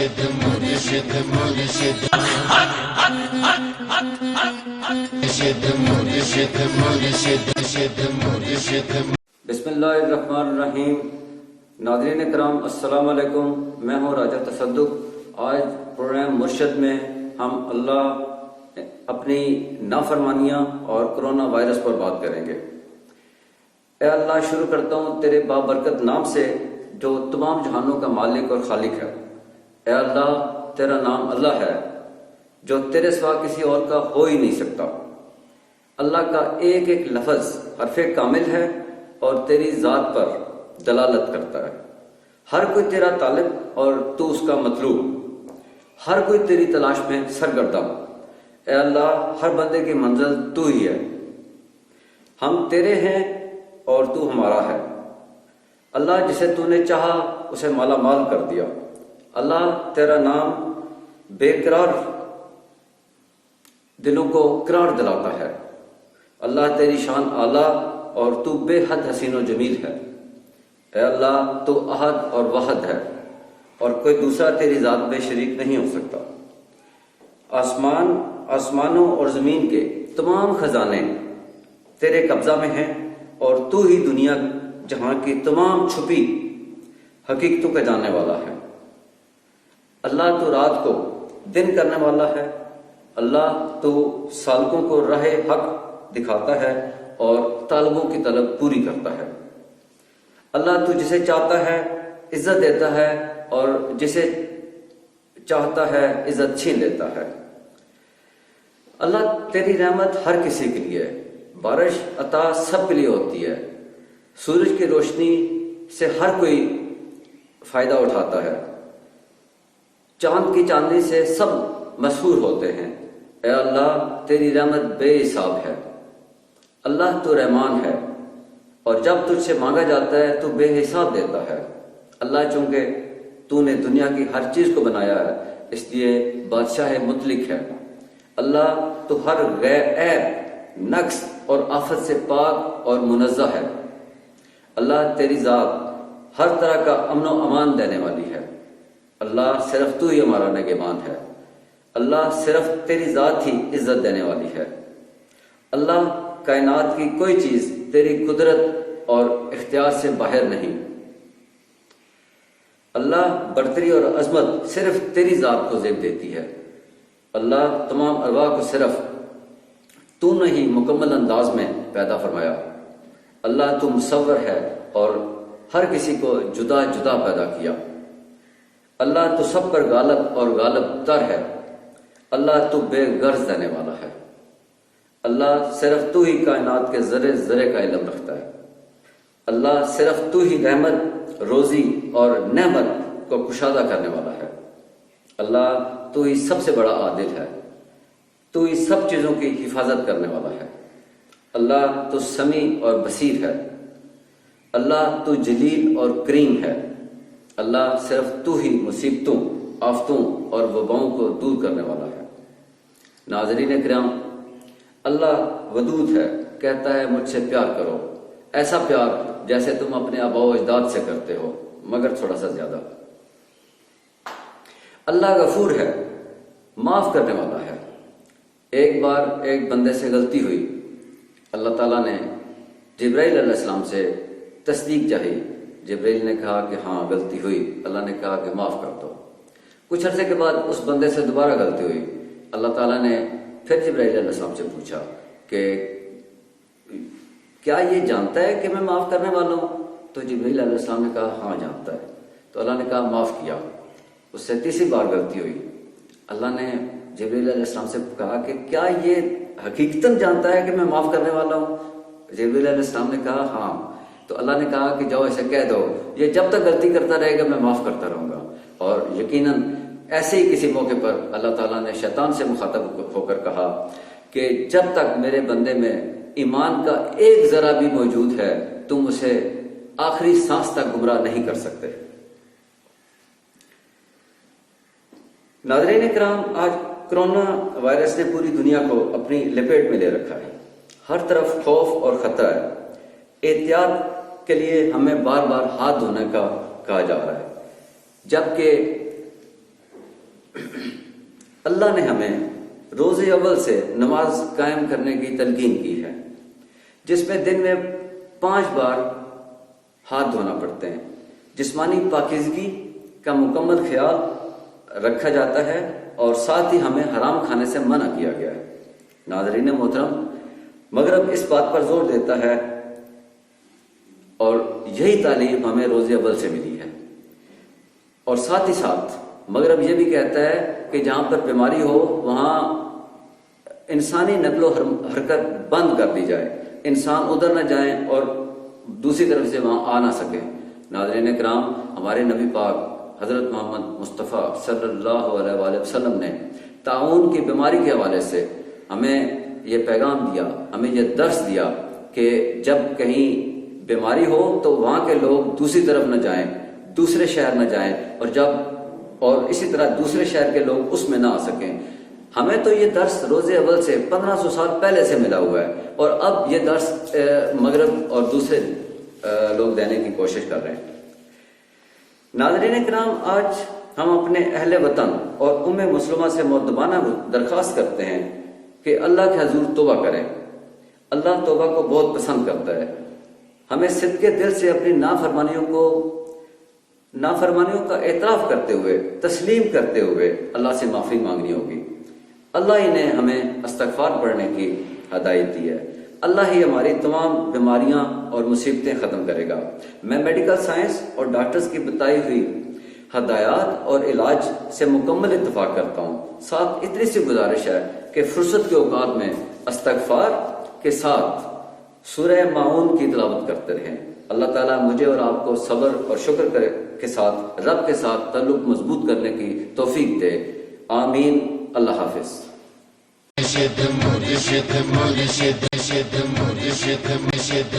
مرشد مرشد مرشد مرشد مرشد مرشد مرشد بسم اللہ الرحمن الرحیم۔ ناظرین کرام السلام علیکم، میں ہوں راجہ تصدق۔ آج پروگرام مرشد میں ہم اللہ اپنی نافرمانیاں اور کرونا وائرس پر بات کریں گے۔ اے اللہ، شروع کرتا ہوں تیرے بابرکت نام سے جو تمام جہانوں کا مالک اور خالق ہے۔ اے اللہ، تیرا نام اللہ ہے جو تیرے سوا کسی اور کا ہو ہی نہیں سکتا۔ اللہ کا ایک ایک لفظ حرف کامل ہے اور تیری ذات پر دلالت کرتا ہے۔ ہر کوئی تیرا طالب اور تو اس کا مطلوب، ہر کوئی تیری تلاش میں سرگرداں۔ اے اللہ، ہر بندے کی منزل تو ہی ہے۔ ہم تیرے ہیں اور تو ہمارا ہے۔ اللہ، جسے تو نے چاہا اسے مالا مال کر دیا۔ اللہ، تیرا نام بے قرار دلوں کو قرار دلاتا ہے۔ اللہ، تیری شان اعلیٰ اور تو بے حد حسین و جمیل ہے۔ اے اللہ، تو احد اور واحد ہے اور کوئی دوسرا تیری ذات میں شریک نہیں ہو سکتا۔ آسمانوں اور زمین کے تمام خزانے تیرے قبضہ میں ہیں اور تو ہی دنیا جہاں کی تمام چھپی حقیقتوں کا جاننے والا ہے۔ اللہ، تو رات کو دن کرنے والا ہے۔ اللہ، تو سالکوں کو راہ حق دکھاتا ہے اور طالبوں کی طلب پوری کرتا ہے۔ اللہ، تو جسے چاہتا ہے عزت دیتا ہے اور جسے چاہتا ہے عزت چھین لیتا ہے۔ اللہ، تیری رحمت ہر کسی کے لیے ہے۔ بارش عطا سب کے لیے ہوتی ہے۔ سورج کی روشنی سے ہر کوئی فائدہ اٹھاتا ہے۔ چاند کی چاندنی سے سب مسحور ہوتے ہیں۔ اے اللہ، تیری رحمت بے حساب ہے۔ اللہ، تو رحمان ہے اور جب تجھ سے مانگا جاتا ہے تو بے حساب دیتا ہے۔ اللہ، چونکہ تو نے دنیا کی ہر چیز کو بنایا ہے اس لیے بادشاہ مطلق ہے۔ اللہ، تو ہر غیر عیب، نقص اور آفت سے پاک اور منزہ ہے۔ اللہ، تیری ذات ہر طرح کا امن و امان دینے والی ہے۔ اللہ، صرف تو ہی ہمارا نگہبان ہے۔ اللہ، صرف تیری ذات ہی عزت دینے والی ہے۔ اللہ، کائنات کی کوئی چیز تیری قدرت اور اختیار سے باہر نہیں۔ اللہ، برتری اور عظمت صرف تیری ذات کو زیب دیتی ہے۔ اللہ، تمام ارواح کو صرف تو نے ہی مکمل انداز میں پیدا فرمایا۔ اللہ، تو مصور ہے اور ہر کسی کو جدا جدا پیدا کیا۔ اللہ، تو سب پر غالب اور غالب تر ہے۔ اللہ، تو بے غرض دینے والا ہے۔ اللہ، صرف تو ہی کائنات کے ذرے ذرے کا علم رکھتا ہے۔ اللہ، صرف تو ہی رحمت، روزی اور نعمت کو کشادہ کرنے والا ہے۔ اللہ، تو ہی سب سے بڑا عادل ہے۔ تو ہی سب چیزوں کی حفاظت کرنے والا ہے۔ اللہ، تو سمیع اور بصیر ہے۔ اللہ، تو جلیل اور کریم ہے۔ اللہ، صرف تو ہی مصیبتوں، آفتوں اور وباؤں کو دور کرنے والا ہے۔ ناظرین کرام، اللہ ودود ہے، کہتا ہے مجھ سے پیار کرو، ایسا پیار جیسے تم اپنے آباء و اجداد سے کرتے ہو مگر تھوڑا سا زیادہ۔ اللہ غفور ہے، معاف کرنے والا ہے۔ ایک بار ایک بندے سے غلطی ہوئی، اللہ تعالیٰ نے جبرائیل علیہ السلام سے تصدیق چاہی۔ جبرائیل نے کہا کہ ہاں غلطی ہوئی۔ اللہ نے کہا کہ معاف کر دو۔ کچھ عرصے کے بعد اس بندے سے دوبارہ غلطی ہوئی۔ اللہ تعالیٰ نے پھر جبرائیل علیہ السلام سے پوچھا کہ کیا یہ جانتا ہے کہ میں معاف کرنے والا ہوں؟ تو جبرائیل علیہ السلام نے کہا ہاں جانتا ہے۔ تو اللہ نے کہا معاف کیا۔ اس سے تیسری بار غلطی ہوئی۔ اللہ نے جبرائیل علیہ السلام سے کہا کہ کیا یہ حقیقتاً جانتا ہے کہ میں معاف کرنے والا ہوں؟ جبرائیل علیہ السلام نے کہا ہاں۔ تو اللہ نے کہا کہ جاؤ اسے کہہ دو یہ جب تک غلطی کرتا رہے گا میں معاف کرتا رہوں گا۔ اور یقیناً ایسے ہی کسی موقع پر اللہ تعالیٰ نے شیطان سے مخاطب ہو کر کہا کہ جب تک میرے بندے میں ایمان کا ایک ذرہ بھی موجود ہے تم اسے آخری سانس تک گمراہ نہیں کر سکتے۔ ناظرین کرام، آج کرونا وائرس نے پوری دنیا کو اپنی لپیٹ میں لے رکھا ہے۔ ہر طرف خوف اور خطرہ ہے۔ احتیاط کے لیے ہمیں بار بار ہاتھ دھونے کا کہا جا رہا ہے، جبکہ اللہ نے ہمیں روز اول سے نماز قائم کرنے کی تلقین کی ہے، جس میں دن میں 5 بار ہاتھ دھونا پڑتے ہیں۔ جسمانی پاکیزگی کا مکمل خیال رکھا جاتا ہے اور ساتھ ہی ہمیں حرام کھانے سے منع کیا گیا ہے۔ ناظرین محترم، مغرب اس بات پر زور دیتا ہے اور یہی تعلیم ہمیں روز اول سے ملی ہے، اور ساتھ ہی ساتھ مغرب یہ بھی کہتا ہے کہ جہاں پر بیماری ہو وہاں انسانی نقل و حرکت بند کر دی جائے، انسان ادھر نہ جائیں اور دوسری طرف سے وہاں آ نہ سکیں۔ ناظرین کرام، ہمارے نبی پاک حضرت محمد مصطفیٰ صلی اللہ علیہ وآلہ وسلم نے طاعون کی بیماری کے حوالے سے ہمیں یہ پیغام دیا، ہمیں یہ درس دیا کہ جب کہیں بیماری ہو تو وہاں کے لوگ دوسری طرف نہ جائیں، دوسرے شہر نہ جائیں، اور اسی طرح دوسرے شہر کے لوگ اس میں نہ آ سکیں۔ ہمیں تو یہ درس روز اول سے 1500 سال پہلے سے ملا ہوا ہے، اور اب یہ درس مغرب اور دوسرے لوگ دینے کی کوشش کر رہے ہیں۔ ناظرین کرام، آج ہم اپنے اہل وطن اور مسلمہ سے مؤدبانہ درخواست کرتے ہیں کہ اللہ کے حضور توبہ کریں۔ اللہ توبہ کو بہت پسند کرتا ہے۔ ہمیں صدقے دل سے اپنی نافرمانیوں کا اعتراف کرتے ہوئے، تسلیم کرتے ہوئے اللہ سے معافی مانگنی ہوگی۔ اللہ ہی نے ہمیں استغفار پڑھنے کی ہدایت دی ہے۔ اللہ ہی ہماری تمام بیماریاں اور مصیبتیں ختم کرے گا۔ میں میڈیکل سائنس اور ڈاکٹرز کی بتائی ہوئی ہدایات اور علاج سے مکمل اتفاق کرتا ہوں۔ ساتھ اتنی سی گزارش ہے کہ فرصت کے اوقات میں استغفار کے ساتھ سورہ ماعون کی تلاوت کرتے رہیں۔ اللہ تعالیٰ مجھے اور آپ کو صبر اور شکر کے ساتھ رب کے ساتھ تعلق مضبوط کرنے کی توفیق دے۔ آمین۔ اللہ حافظ۔ مرشد مرشد مرشد مرشد مرشد مرشد